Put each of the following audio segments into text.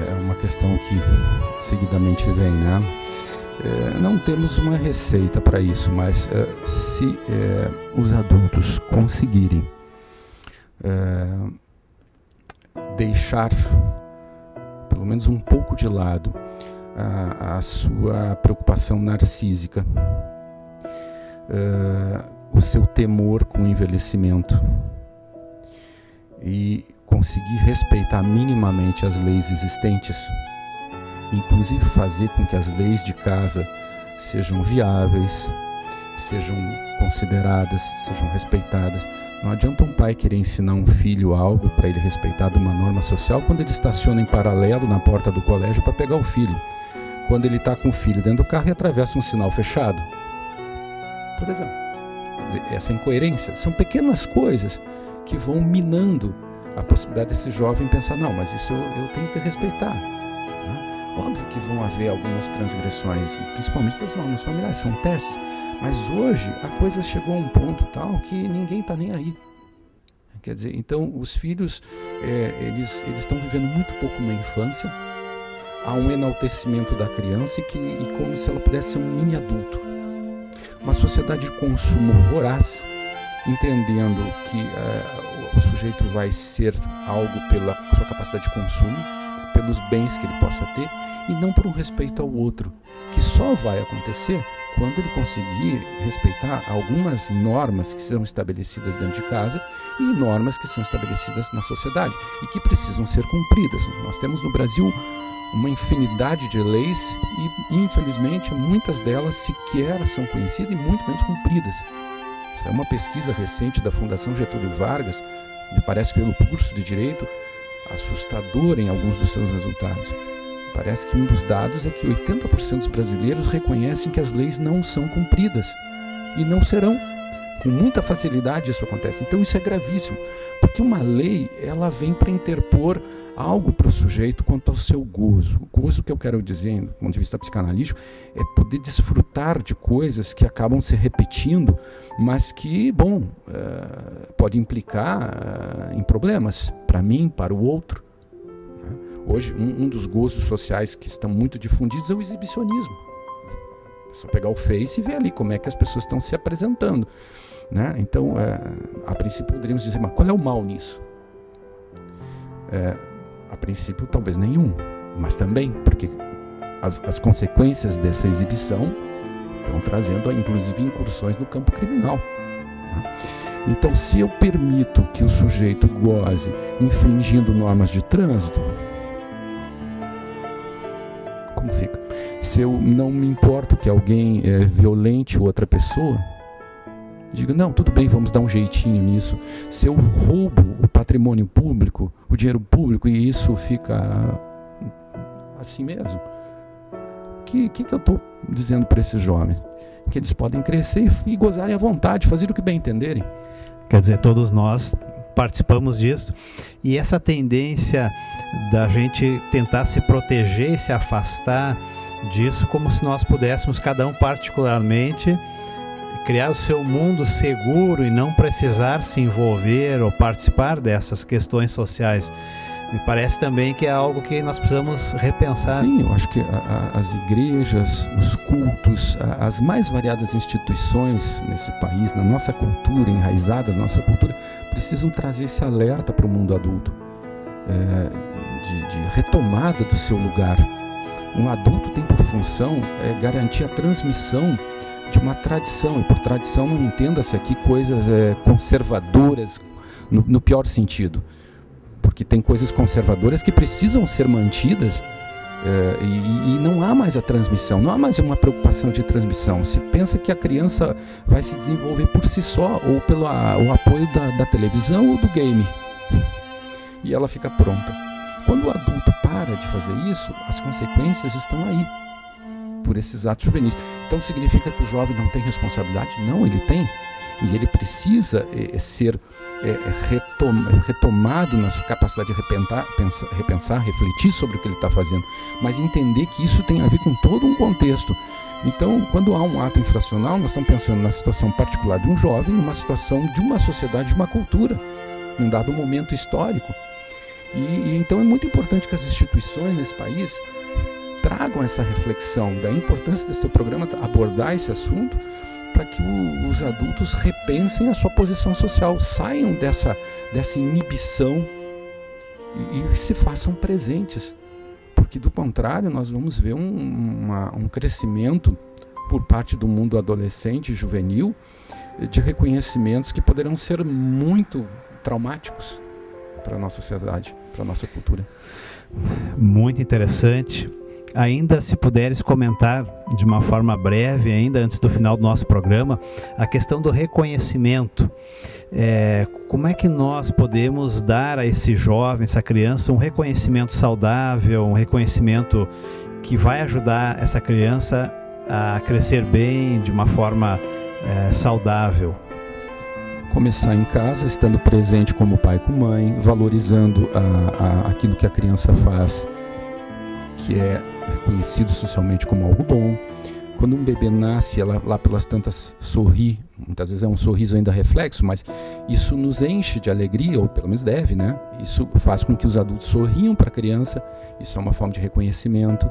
é uma questão que seguidamente vem, né? Não temos uma receita para isso, mas se os adultos conseguirem deixar pelo menos um pouco de lado a sua preocupação narcísica, o seu temor com o envelhecimento, e conseguir respeitar minimamente as leis existentes, inclusive fazer com que as leis de casa sejam viáveis, sejam consideradas, sejam respeitadas. Não adianta um pai querer ensinar um filho algo para ele respeitar de uma norma social quando ele estaciona em paralelo na porta do colégio para pegar o filho. Quando ele está com o filho dentro do carro e atravessa um sinal fechado. Por exemplo. Quer dizer, essa incoerência são pequenas coisas que vão minando a possibilidade desse jovem pensar, não, mas isso eu tenho que respeitar. Óbvio que vão haver algumas transgressões, principalmente das normas familiares, são testes, mas hoje a coisa chegou a um ponto tal que ninguém está nem aí. Quer dizer, então os filhos, eles estão vivendo muito pouco uma infância, há um enaltecimento da criança e como se ela pudesse ser um mini adulto. Uma sociedade de consumo voraz, entendendo que o sujeito vai ser algo pela sua capacidade de consumo, pelos bens que ele possa ter, e não por um respeito ao outro, que só vai acontecer quando ele conseguir respeitar algumas normas que são estabelecidas dentro de casa e normas que são estabelecidas na sociedade e que precisam ser cumpridas. Nós temos no Brasil uma infinidade de leis e, infelizmente, muitas delas sequer são conhecidas e muito menos cumpridas. Essa é uma pesquisa recente da Fundação Getúlio Vargas, me parece pelo curso de Direito, assustador em alguns dos seus resultados. Parece que um dos dados é que 80% dos brasileiros reconhecem que as leis não são cumpridas e não serão. Com muita facilidade isso acontece. Então isso é gravíssimo, porque uma lei ela vem para interpor algo para o sujeito quanto ao seu gozo. O gozo que eu quero dizer, do ponto de vista psicanalítico, é poder desfrutar de coisas que acabam se repetindo, mas que, bom, pode implicar em problemas para mim, para o outro. Hoje, um dos gozos sociais que estão muito difundidos é o exibicionismo. É só pegar o Face e ver ali como é que as pessoas estão se apresentando, né? Então, a princípio, poderíamos dizer, mas qual é o mal nisso? A princípio, talvez nenhum, mas também, porque as consequências dessa exibição estão trazendo, inclusive, incursões no campo criminal, né? Então, se eu permito que o sujeito goze infringindo normas de trânsito, como fica? Se eu não me importo que alguém violente outra pessoa, digo, não, tudo bem, vamos dar um jeitinho nisso. Se eu roubo o patrimônio público, o dinheiro público, e isso fica assim mesmo, o que eu estou dizendo para esses jovens? Que eles podem crescer e gozarem à vontade, fazer o que bem entenderem. Quer dizer, todos nós participamos disso, e essa tendência da gente tentar se proteger e se afastar disso, como se nós pudéssemos, cada um particularmente, criar o seu mundo seguro e não precisar se envolver ou participar dessas questões sociais. Me parece também que é algo que nós precisamos repensar. Sim, eu acho que as igrejas, os cultos, as mais variadas instituições nesse país, na nossa cultura, enraizadas na nossa cultura, precisam trazer esse alerta para o mundo adulto, de retomada do seu lugar. Um adulto tem por função garantir a transmissão de uma tradição, e por tradição não entenda-se aqui coisas conservadoras no pior sentido, porque tem coisas conservadoras que precisam ser mantidas, e não há mais a transmissão, não há mais uma preocupação de transmissão. Se pensa que a criança vai se desenvolver por si só, ou pelo o apoio da televisão ou do game, e ela fica pronta. Quando o adulto para de fazer isso, as consequências estão aí, por esses atos juvenis. Então significa que o jovem não tem responsabilidade? Não, ele tem. E ele precisa ser retomado na sua capacidade de repensar, refletir sobre o que ele está fazendo, mas entender que isso tem a ver com todo um contexto. Então, quando há um ato infracional, nós estamos pensando na situação particular de um jovem, numa situação de uma sociedade, de uma cultura, num dado momento histórico. E então é muito importante que as instituições nesse país tragam essa reflexão da importância desse programa abordar esse assunto, para que os adultos repensem a sua posição social, saiam dessa inibição e se façam presentes, porque do contrário nós vamos ver um crescimento por parte do mundo adolescente e juvenil de reconhecimentos que poderão ser muito traumáticos para a nossa sociedade, para a nossa cultura. Muito interessante. Ainda se puderes comentar de uma forma breve, ainda antes do final do nosso programa, a questão do reconhecimento. Como é que nós podemos dar a esse jovem, essa criança, um reconhecimento saudável, um reconhecimento que vai ajudar essa criança a crescer bem, de uma forma saudável? Começar em casa, estando presente como pai com mãe, valorizando aquilo que a criança faz, que é reconhecido socialmente como algo bom. Quando um bebê nasce, ela lá pelas tantas sorri, muitas vezes é um sorriso ainda reflexo, mas isso nos enche de alegria, ou pelo menos deve, né? Isso faz com que os adultos sorriam para a criança, isso é uma forma de reconhecimento.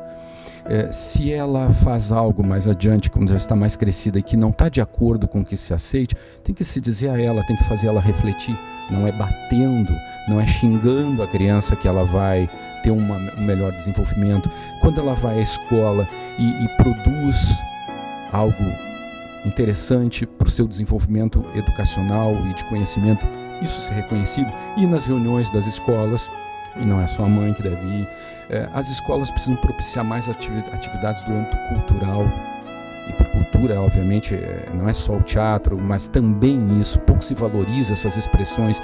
Se ela faz algo mais adiante, quando já está mais crescida e que não está de acordo com o que se aceite, tem que se dizer a ela, tem que fazer ela refletir. Não é batendo, não é xingando a criança que ela vai ter um melhor desenvolvimento. Quando ela vai à escola e produz algo interessante para o seu desenvolvimento educacional e de conhecimento, isso ser reconhecido. E nas reuniões das escolas, e não é só a mãe que deve ir, as escolas precisam propiciar mais atividades do âmbito cultural. E por cultura, obviamente, não é só o teatro, mas também isso. Pouco se valoriza essas expressões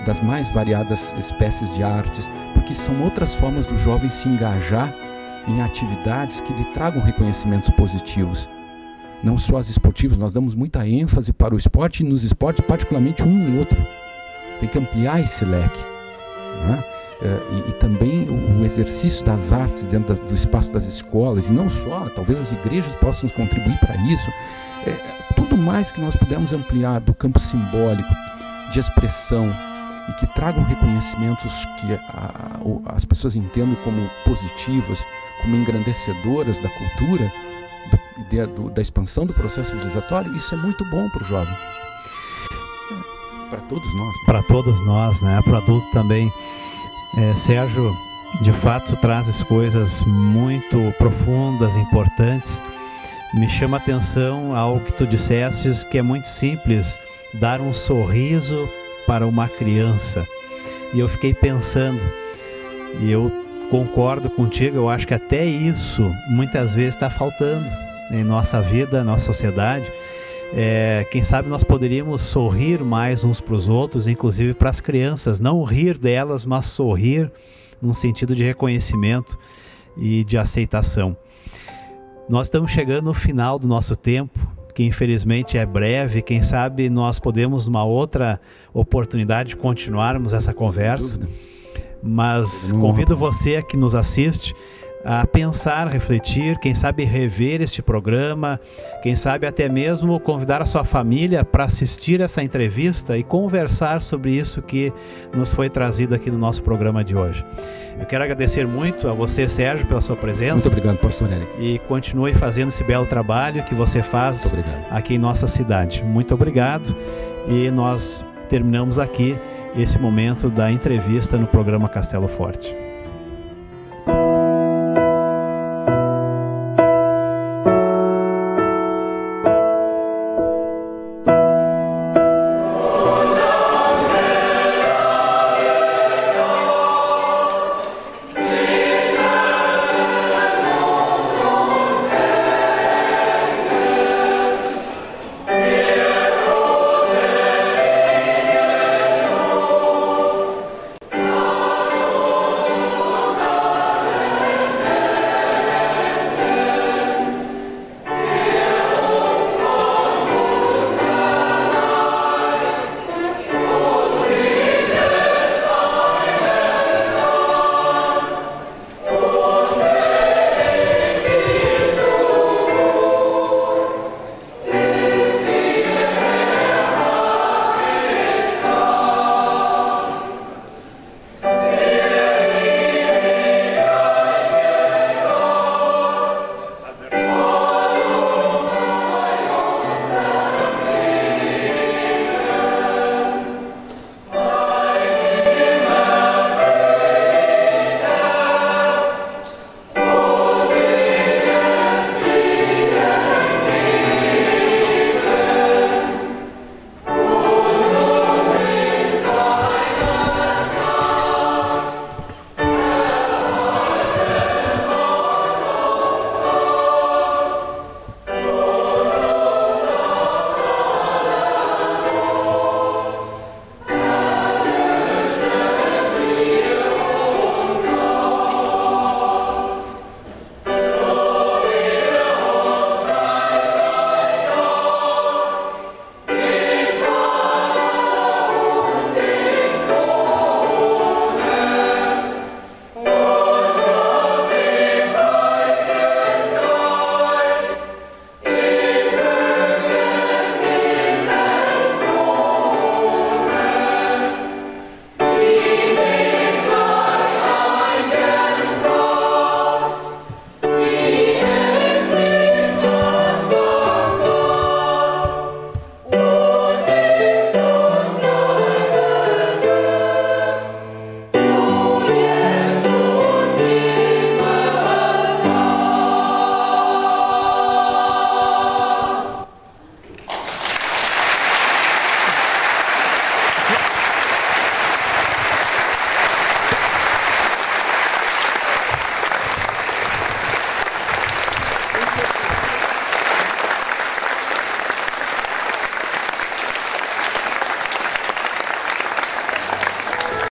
das mais variadas espécies de artes, porque são outras formas do jovem se engajar em atividades que lhe tragam reconhecimentos positivos. Não só as esportivas, nós damos muita ênfase para o esporte, e nos esportes, particularmente um e outro. Tem que ampliar esse leque, né? E também o exercício das artes dentro do espaço das escolas, e não só, talvez as igrejas possam contribuir para isso. Tudo mais que nós pudermos ampliar do campo simbólico, de expressão, e que tragam reconhecimentos que as pessoas entendam como positivos, como engrandecedoras da cultura, da expansão do processo civilizatório, isso é muito bom para o jovem. Para todos nós. Né? Para todos nós, né? Para o adulto também. Sérgio, de fato, trazes coisas muito profundas, importantes. Me chama a atenção algo que tu dissestes, que é muito simples, dar um sorriso para uma criança. E eu fiquei pensando, e eu concordo contigo, eu acho que até isso muitas vezes está faltando em nossa vida, nossa sociedade. Quem sabe nós poderíamos sorrir mais uns para os outros, inclusive para as crianças, não rir delas, mas sorrir num sentido de reconhecimento e de aceitação. Nós estamos chegando no final do nosso tempo, que infelizmente é breve. Quem sabe nós podemos, numa outra oportunidade, continuarmos essa conversa. Mas convido você que nos assiste a pensar, refletir, quem sabe rever este programa, quem sabe até mesmo convidar a sua família para assistir essa entrevista e conversar sobre isso que nos foi trazido aqui no nosso programa de hoje. Eu quero agradecer muito a você, Sérgio, pela sua presença. Muito obrigado, pastor Eric. E continue fazendo esse belo trabalho que você faz aqui em nossa cidade. Muito obrigado. E nós terminamos aqui esse momento da entrevista no programa Castelo Forte.